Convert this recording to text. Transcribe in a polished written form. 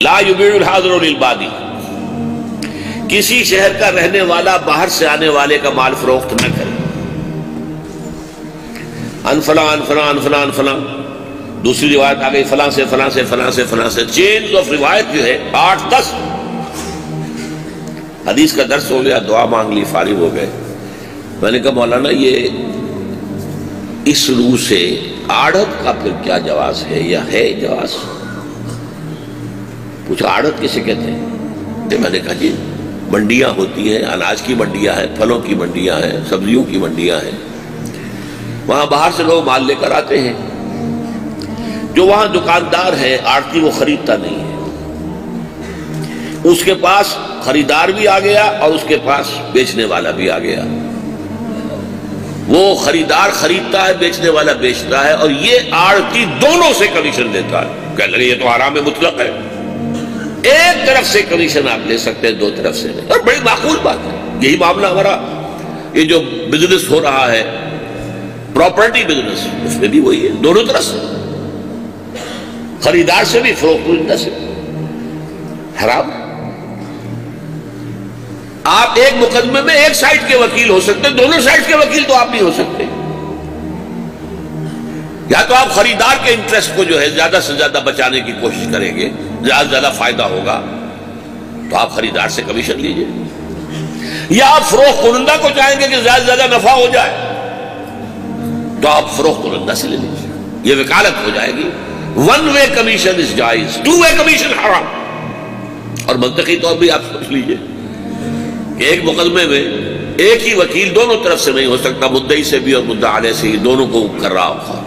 لا یبیع الحاضر للبادی، کسی شہر کا رہنے والا باہر سے آنے والے کا مال فروخت نہ کرے۔ ان فلاں ان فلاں ان فلاں ان فلاں، دوسری روایت آ گئی فلاں سے فلاں سے فلاں سے فلاں سے، چینز آف روایت جو ہے 8-10 حدیث کا درس ہو گیا، دعا مانگ لی، فارغ ہو گئے۔ میں نے کہا مولانا یہ اس روح سے آڑت کا پھر کیا جواز ہے یا ہے جواز؟ پوچھا آڑت کسے کہتے ہیں؟ میں نے کہا جی منڈیاں ہوتی ہیں، اناج کی منڈیاں ہیں، پھلوں کی منڈیاں ہیں، سبزیوں کی منڈیاں ہیں، وہاں باہر سے لوگ مال لے کر آتے ہیں، جو وہاں دکاندار ہے آڑتی وہ خریدتا نہیں ہے، اس کے پاس خریدار بھی آ گیا اور اس کے پاس بیچنے والا بھی آ گیا، وہ خریدار خریدتا ہے، بیچنے والا بیچتا ہے، اور یہ آڑتی دونوں سے کمیشن دیتا ہے۔ کہنے لگے یہ تو حرام مطلق ہے، ایک طرف سے کمیشن آپ لے سکتے ہیں، دو طرف سے نہیں، اور بڑی معقول بات ہے۔ یہی معاملہ ہمارا یہ جو بزنس ہو رہا ہے پراپرٹی بزنس، اس میں بھی وہی ہے، دونوں طرف سے، خریدار سے بھی فروخت کنندہ سے حرام۔ آپ ایک مقدمے میں ایک سائٹ کے وکیل ہو سکتے ہیں، دونوں سائٹ کے وکیل تو آپ نہیں ہو سکتے۔ یا تو آپ خریدار کے انٹرسٹ کو جو ہے زیادہ سے زیادہ بچانے کی کوشش کریں گے، زیادہ سے زیادہ فائدہ ہوگا تو آپ خریدار سے کمیشن لیجئے، یا آپ فروخت کنندہ کو چاہیں گے کہ زیادہ سے زیادہ نفع ہو جائے تو آپ فروخت کنندہ سے لے لیجئے، یہ وکالت ہو جائے گی۔ ون وے کمیشن از جائز، ٹو وے کمیشن حرام۔ اور منطقی طور بھی آپ سوچ لیجئے کہ ایک مقدمے میں ایک ہی وکیل دونوں طرف سے نہیں ہو سکتا، مدعی سے بھی اور مدعا علیہ سے ہی، دونوں کو کر رہا ہو۔